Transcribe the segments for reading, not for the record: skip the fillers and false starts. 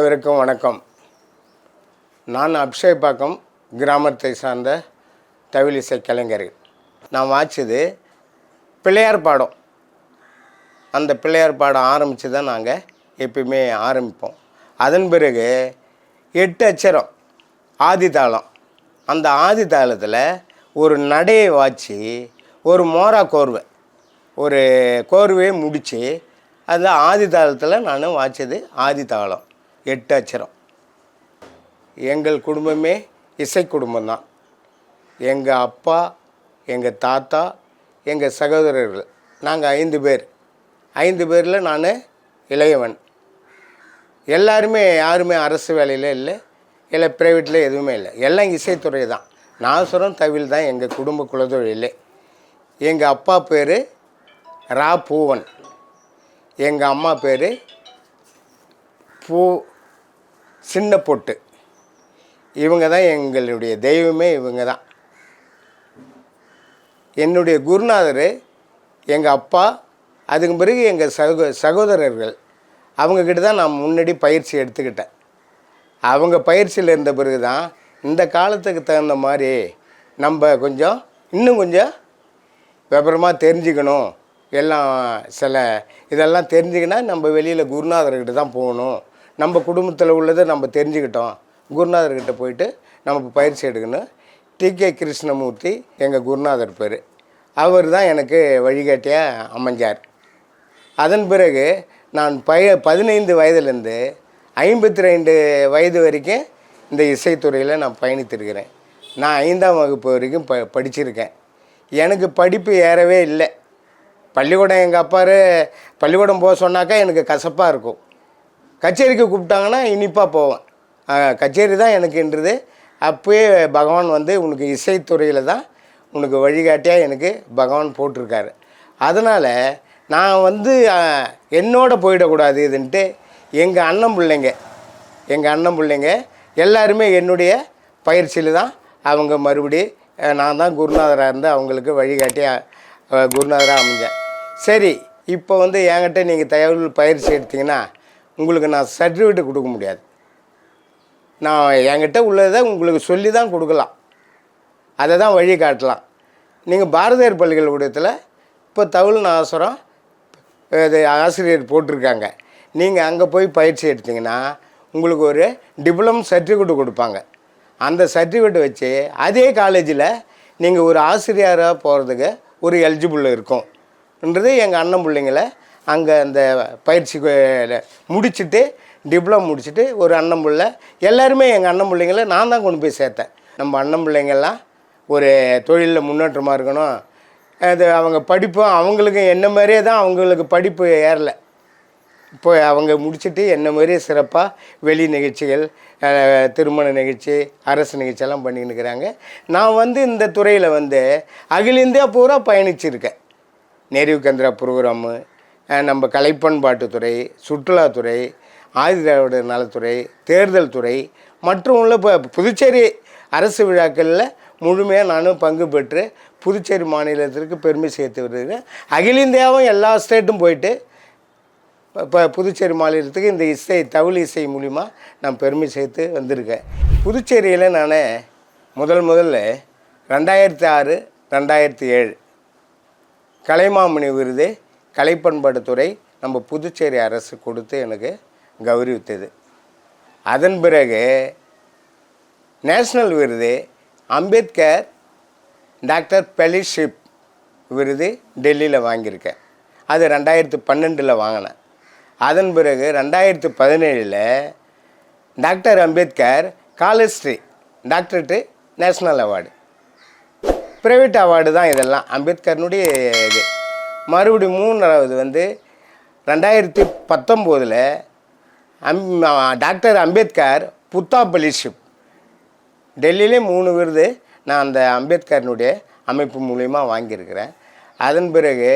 அனைவருக்கும் வணக்கம். நான் அப்ஷயப்பாக்கம் கிராமத்தை சார்ந்த தவிலிசை கலைஞர்கள். நான் வாய்ச்சது பிள்ளையார் பாடம். அந்த பிள்ளையார் பாடம் ஆரம்பித்து தான் நாங்கள் எப்பயுமே ஆரம்பிப்போம். அதன் பிறகு 8 அச்சரம் ஆதி தாளம். அந்த ஆதி தாளத்தில் ஒரு நடையை வாய்ச்சி ஒரு மோரா கோர்வை, ஒரு கோர்வையை முடித்து அதில் ஆதி தாளத்தில் நான் வாய்ச்சது ஆதி தாளம் 8 அச்சரம். எங்கள் குடும்பமே இசை குடும்பம்தான். எங்கள் அப்பா, எங்கள் தாத்தா, எங்கள் சகோதரர்கள், நாங்கள் 5 பேர். 5 பேரில் நான் இளையவன். எல்லாருமே யாருமே அரசு வேலையில் இல்லை ப்ரைவேட்டில் எதுவுமே இல்லை. எல்லாம் இசைத்துறை தான். நாசுரம் தவில் தான் எங்கள் குடும்ப குலதொழிலே. எங்கள் அப்பா பேர் ரா பூவன், எங்கள் அம்மா பேர் பூ சின்ன பொட்டு. இவங்க தான் எங்களுடைய தெய்வமே. இவங்க தான் என்னுடைய குருநாதர். எங்கள் அப்பா, அதுக்கு பிறகு எங்கள் சகோதரர்கள். அவங்கக்கிட்ட தான் நான் முன்னாடி பயிற்சி எடுத்துக்கிட்டேன். அவங்க பயிற்சியில் இருந்த பிறகு தான் இந்த காலத்துக்கு தகுந்த மாதிரி நம்ம இன்னும் கொஞ்சம் விவரமாக தெரிஞ்சுக்கணும். எல்லாம் இதெல்லாம் தெரிஞ்சுக்கினா நம்ம வெளியில் குருநாதர்கிட்ட தான் போகணும். நம்ம குடும்பத்தில் உள்ளதை நம்ம தெரிஞ்சுக்கிட்டோம், குருநாதர்கிட்ட போயிட்டு நம்ம பயிற்சி எடுக்கணும். டி.கே. கிருஷ்ணமூர்த்தி எங்கள் குருநாதர் பேர். அவர் தான் எனக்கு வழிகாட்டியாக அமைஞ்சார். அதன் பிறகு நான் 15 வயதுலேருந்து 52 வயது வரைக்கும் இந்த இசைத்துறையில் நான் பயணித்திருக்கிறேன். நான் 5ஆம் வகுப்பு வரைக்கும் படிச்சிருக்கேன். எனக்கு படிப்பு ஏறவே இல்லை. பள்ளிக்கூடம் எங்கள் அப்பாரு பள்ளிக்கூடம் போக சொன்னாக்கா எனக்கு கசப்பாக இருக்கும். கச்சேரிக்கு கூப்பிட்டாங்கன்னா இனிப்பாக போவேன். கச்சேரி தான் எனக்குன்றது. அப்போயே பகவான் உனக்கு இசைத்துறையில் தான் உனக்கு வழிகாட்டியாக எனக்கு பகவான் போட்டிருக்காரு. அதனால் நான் என்னோட போயிடக்கூடாது இதுன்ட்டு எங்கள் அண்ணன் பிள்ளைங்க எல்லாருமே என்னுடைய பயிற்சியில் தான் அவங்க மறுபடி நான் தான் குருநாதராக இருந்து அவங்களுக்கு வழிகாட்டியாக குருநாதராக அமைஞ்சேன். சரி, இப்போ என்கிட்ட நீங்கள் தகவல் பயிற்சி எடுத்திங்கன்னா உங்களுக்கு நான் சர்டிஃபிகேட் கொடுக்க முடியாது. நான் என்கிட்ட உள்ளதை உங்களுக்கு சொல்லி தான் கொடுக்கலாம், அதை தான் வழி காட்டலாம். நீங்கள் பாரதியார் பல்கலைக்கூடத்தில் இப்போ தவில் நாசுரம் இது ஆசிரியர் போட்டிருக்காங்க. நீங்கள் அங்கே போய் பயிற்சி எடுத்திங்கன்னா உங்களுக்கு ஒரு டிப்ளமோ சர்டிஃபிகேட் கொடுப்பாங்க. அந்த சர்டிஃபிகேட் வச்சு அதே காலேஜில் நீங்கள் ஒரு ஆசிரியராக போகிறதுக்கு ஒரு எலிஜிபிள் இருக்கும்ன்றது எங்கள் அண்ணன் பிள்ளைங்களை அங்கே அந்த பயிற்சி முடிச்சுட்டு டிப்ளமோ முடிச்சுட்டு ஒரு அண்ணன் பிள்ளை எல்லாருமே எங்கள் அண்ணன் பிள்ளைங்களை நான் தான் கொண்டு போய் சேர்த்தேன். நம்ம அண்ணன் பிள்ளைங்கள்லாம் ஒரு தொழிலில் முன்னேற்றமாக இருக்கணும். அது அவங்க படிப்பும் அவங்களுக்கு என்ன மாதிரியே தான். அவங்களுக்கு படிப்பு ஏறலை. இப்போ அவங்க முடிச்சுட்டு என்ன மாதிரியே சிறப்பாக வெளி நிகழ்ச்சிகள், திருமண நிகழ்ச்சி, அரசு நிகழ்ச்சியெல்லாம் பண்ணின்னு இருக்கிறாங்க. நான் இந்த துறையில் அகில இந்தியா பூரா பயணிச்சிருக்கேன். நேரு கேந்திரா ப்ரோக்ராமு, நம்ம கலைப்பண்பாட்டுத்துறை, சுற்றுலாத்துறை, ஆதிதிராவிட நலத்துறை, தேர்தல் துறை மற்றும் உள்ள இப்போ புதுச்சேரி அரசு விழாக்களில் முழுமையாக நானும் பங்கு பெற்று புதுச்சேரி மாநிலத்திற்கு பெருமை சேர்த்து வருகிறேன். அகில இந்தியாவும் எல்லா ஸ்டேட்டும் போயிட்டு இப்போ புதுச்சேரி மாநிலத்துக்கு இந்த தவில் இசை மூலிமா நான் பெருமை சேர்த்து வந்திருக்கேன். புதுச்சேரியில் நான் முதல்ல 2006, 2007 கலைமாமணி விருது கலைப்பண்பாட்டுத்துறை நம்ம புதுச்சேரி அரசு கொடுத்து எனக்கு கௌரவித்தது. அதன் பிறகு நேஷ்னல் விருது அம்பேத்கர் டாக்டர் ஃபெலோஷிப் விருது டெல்லியில் வாங்கியிருக்கேன். அது 2012 வாங்கினேன். அதன் பிறகு 2017 டாக்டர் அம்பேத்கர் காலேஜ்ட்ரி doctorate national award, private award தான் இதெல்லாம் அம்பேத்கர்னுடைய இது. மறுபடியும் 3வது 2019 டாக்டர் அம்பேத்கர் புத்தா ஃபெலோஷிப் டெல்லியிலே 3 விருது நான் அந்த அம்பேத்கர்னுடைய அமைப்பு மூலிமா வாங்கியிருக்கிறேன். அதன் பிறகு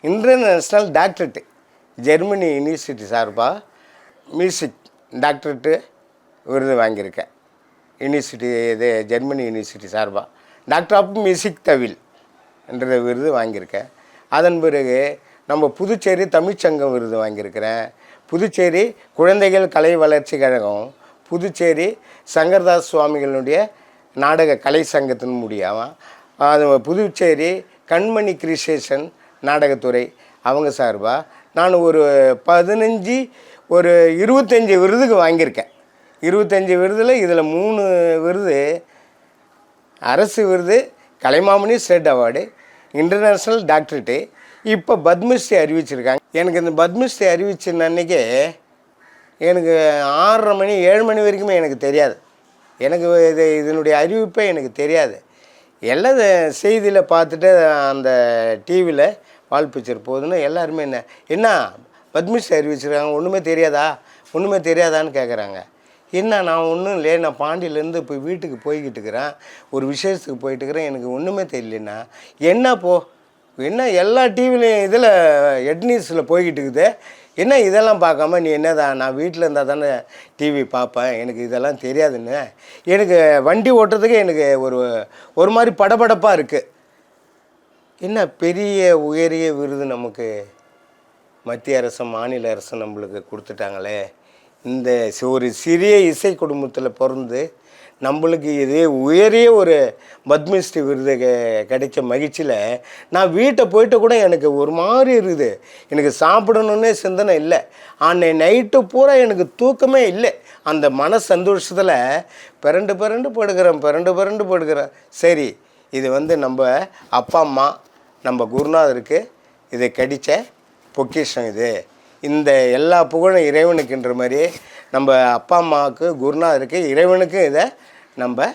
இன்டர்நேஷ்னல் டாக்டரேட்டு ஜெர்மனி யூனிவர்சிட்டி சார்பாக மியூசிக் டாக்டரேட்டு விருது வாங்கியிருக்கேன். ஜெர்மனி யூனிவர்சிட்டி சார்பாக டாக்டர் ஆஃப் மியூசிக் தவில் என்ற விருது வாங்கியிருக்கேன். அதன் பிறகு நம்ம புதுச்சேரி தமிழ்ச்சங்கம் விருது வாங்கியிருக்கிறேன். புதுச்சேரி குழந்தைகள் கலை வளர்ச்சி கழகம், புதுச்சேரி சங்கர்தாஸ் சுவாமிகளுடைய நாடக கலை சங்கத்தின் முடியாமல், அது புதுச்சேரி கண்மணி கிரியேஷன் நாடகத்துறை அவங்க சார்பாக நான் ஒரு 25 விருதுக்கு வாங்கியிருக்கேன். 25 விருதில் இதில் 3 விருது அரசு விருது, Kalaimamani state award, international doctorate, இப்போ பத்மஸ்ரீ அறிவிச்சிருக்காங்க. எனக்கு இந்த பத்மஸ்ரீ அறிவிச்சிருந்த அன்றைக்கே எனக்கு 6:30 மணி 7 மணி வரைக்குமே எனக்கு தெரியாது. எனக்கு இதனுடைய அறிவிப்பே எனக்கு தெரியாது. எல்லாம் செய்தியில் பார்த்துட்டு அந்த டிவியில் வால் பிக்சர் போகுதுன்னு எல்லாருமே என்ன பத்மஸ்ரீ அறிவிச்சிருக்காங்க, ஒன்றுமே தெரியாதான்னு கேட்குறாங்க. என்ன நான் ஒன்றும் இல்லை, நான் பாண்டியிலேருந்து இப்போ வீட்டுக்கு போய்கிட்டு இருக்கிறேன், ஒரு விசேஷத்துக்கு போயிட்டுருக்கிறேன், எனக்கு ஒன்றுமே தெரியலண்ணா. என்ன எல்லா டிவிலையும் இதில் ஹெட் நியூஸில் போய்கிட்டு இருக்குது, என்ன இதெல்லாம் பார்க்காம நீ என்னதான், நான் வீட்டில் இருந்தால் தானே டிவி பார்ப்பேன், எனக்கு இதெல்லாம் தெரியாதுன்னு. எனக்கு வண்டி ஓட்டுறதுக்கு எனக்கு ஒரு மாதிரி படபடப்பாக இருக்குது. என்ன பெரிய உயரிய விருது நமக்கு மத்திய அரசு மாநில அரசு நம்மளுக்கு கொடுத்துட்டாங்களே. இந்த ஒரு சிறிய இசை குடும்பத்தில் பிறந்து நம்மளுக்கு இதே உயரிய ஒரு பத்மஸ்ரீ விருது கிடைச்ச மகிழ்ச்சியில் நான் வீட்டை போயிட்டு கூட எனக்கு ஒரு மாதிரி இருக்குது. எனக்கு சாப்பிடணுன்னே சிந்தனை இல்லை. அன்னை நைட்டு பூரா எனக்கு தூக்கமே இல்லை. அந்த மன சந்தோஷத்தில் பிறண்டு படுக்கிறேன். சரி, இது நம்ம அப்பா அம்மா நம்ம குருநாதருக்கு இது கிடைச்ச பொக்கிஷம். இந்த எல்லா புகழும் இறைவனுக்குன்ற மாதிரி நம்ம அப்பா அம்மாவுக்கு குருநாதருக்கு இறைவனுக்கு இதை நம்ம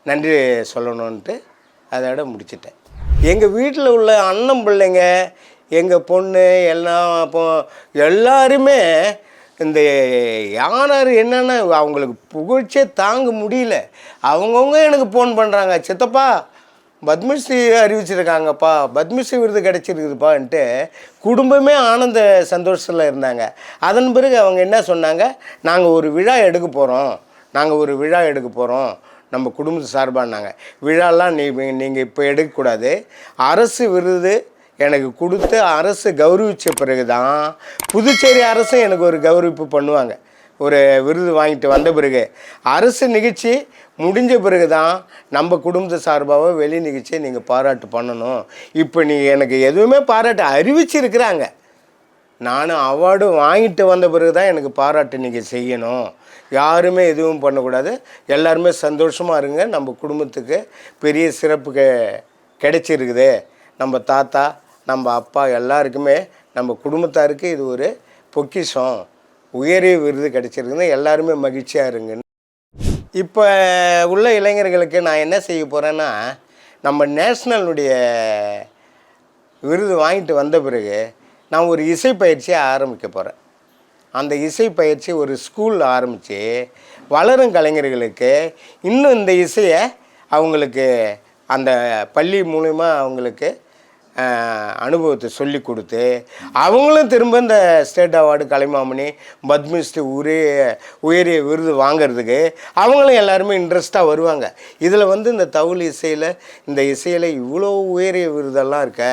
நன்றி சொல்லணுன்ட்டு அதோட முடிச்சிட்டேன். எங்கள் வீட்டில் உள்ள அண்ணன் பிள்ளைங்க, எங்கள் பொண்ணு எல்லாம் எல்லாருமே இந்த யார் என்னென்ன அவங்களுக்கு புகழ்ச்சியே தாங்க முடியல. அவங்கவுங்க எனக்கு ஃபோன் பண்ணுறாங்க, சித்தப்பா பத்மஸ்ரீ அறிவிச்சிருக்காங்கப்பா, பத்மஸ்ரீ விருது கிடச்சிருக்குதுப்பான்ட்டு குடும்பமே ஆனந்த சந்தோஷத்தில் இருந்தாங்க. அதன் பிறகு அவங்க என்ன சொன்னாங்க, நாங்கள் ஒரு விழா எடுக்க போகிறோம் நம்ம குடும்பத்து சார்பானாங்க. விழாலாம் நீங்கள் இப்போ எடுக்கக்கூடாது, அரசு விருது எனக்கு கொடுத்து அரசு கௌரவித்த பிறகு தான் புதுச்சேரி அரசும் எனக்கு ஒரு கௌரவிப்பு பண்ணுவாங்க. ஒரு விருது வாங்கிட்டு வந்த பிறகு அரசு நிகழ்ச்சி முடிஞ்ச பிறகு தான் நம்ம குடும்பத்து சார்பாக வெளி நிகழ்ச்சியை நீங்கள் பாராட்டு பண்ணணும். இப்போ எனக்கு எதுவுமே பாராட்டு அறிவிச்சிருக்கிறாங்க. நானும் அவார்டு வாங்கிட்டு வந்த பிறகு தான் எனக்கு பாராட்டு நீங்கள் செய்யணும். யாருமே எதுவும் பண்ணக்கூடாது. எல்லாருமே சந்தோஷமாக இருங்க. நம்ம குடும்பத்துக்கு பெரிய சிறப்பு கிடைச்சிருக்குது. நம்ம தாத்தா, நம்ம அப்பா எல்லாருக்குமே, நம்ம குடும்பத்தாருக்கு இது ஒரு பொக்கிஷம், உயரிய விருது கிடைச்சிருக்குன்னு எல்லாருமே மகிழ்ச்சியாக இருங்க. இப்போ உள்ள இளைஞர்களுக்கு நான் என்ன செய்ய போகிறேன்னா, நம்ம நேஷ்னலுடைய விருது வாங்கிட்டு வந்த பிறகு நான் ஒரு இசை பயிற்சியை ஆரம்பிக்க போகிறேன். அந்த இசை பயிற்சி ஒரு ஸ்கூல் ஆரம்பித்து வளரும் கலைஞர்களுக்கு இன்னும் இந்த இசையை அவங்களுக்கு அந்த பள்ளி மூலமா அவங்களுக்கு அனுபவத்தை சொல்லி கொடுத்து அவங்களும் திரும்ப இந்த ஸ்டேட் அவார்டு, கலைமாமணி, பத்மஸ்ரீ உயரிய விருது வாங்கிறதுக்கு அவங்களும் எல்லாருமே இன்ட்ரெஸ்ட்டாக வருவாங்க. இதில் இந்த தவுள் இசையில் இவ்வளோ உயரிய விருதெல்லாம் இருக்க,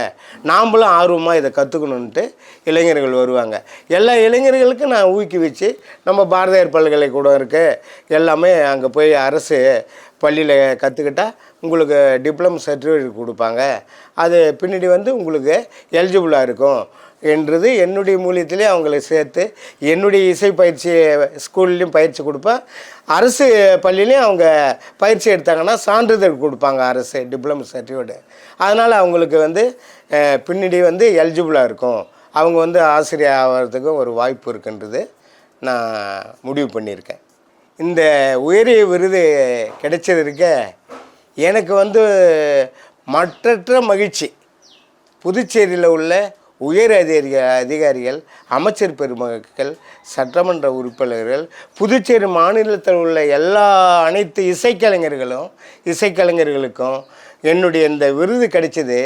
நாம்ளும் ஆர்வமாக இதை கற்றுக்கணுன்ட்டு இளைஞர்கள் வருவாங்க. எல்லா இளைஞர்களுக்கும் நான் ஊக்குவிச்சு, நம்ம பாரதியார் பல்கலைக்கூடம் இருக்குது, எல்லாமே அங்கே போய் அரசு பள்ளியில் கற்றுக்கிட்டால் உங்களுக்கு டிப்ளமோ சர்டிஃபிகேட் கொடுப்பாங்க, அது பின்னாடி உங்களுக்கு எலிஜிபிளாக இருக்கும் என்றது என்னுடைய மூலியத்திலே அவங்கள சேர்த்து என்னுடைய இசை பயிற்சி ஸ்கூல்லையும் பயிற்சி கொடுப்பேன். அரசு பள்ளியிலையும் அவங்க பயிற்சி எடுத்தாங்கன்னா சான்றிதழ் கொடுப்பாங்க, அரசு டிப்ளமோ சர்டிஃபிகேட். அதனால் அவங்களுக்கு பின்னாடி எலிஜிபிளாக இருக்கும், அவங்க ஆசிரியர் ஆகிறதுக்கும் ஒரு வாய்ப்பு இருக்குன்றது நான் முடிவு பண்ணியிருக்கேன். இந்த உயரிய விருது கிடைச்சதற்கு எனக்கு மற்றற்ற மகிழ்ச்சி. புதுச்சேரியில் உள்ள உயர் அதிகாரிகள், அமைச்சர் பெருமக்கள், சட்டமன்ற உறுப்பினர்கள், புதுச்சேரி மாநிலத்தில் உள்ள அனைத்து இசைக்கலைஞர்களுக்கும் என்னுடைய இந்த விருது கிடைச்சது.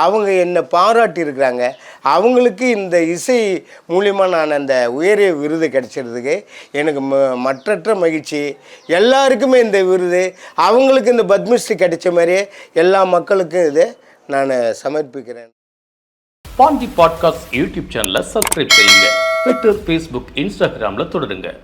அவங்க என்னை பாராட்டியிருக்கிறாங்க. அவங்களுக்கு இந்த இசை மூலிமா நான் அந்த உயரிய விருது கிடைச்சிறதுக்கு எனக்கு மற்றற்ற மகிழ்ச்சி. எல்லாருக்குமே இந்த விருது அவங்களுக்கு இந்த பத்மஸ்ரீ கிடைச்ச மாதிரியே எல்லா மக்களுக்கும் இதை நான் சமர்ப்பிக்கிறேன். பாண்டி பாட்காஸ்ட் யூடியூப் சேனலை சப்ஸ்கிரைப் செய்யுங்க. ட்விட்டர், ஃபேஸ்புக், இன்ஸ்டாகிராமில் தொடருங்க.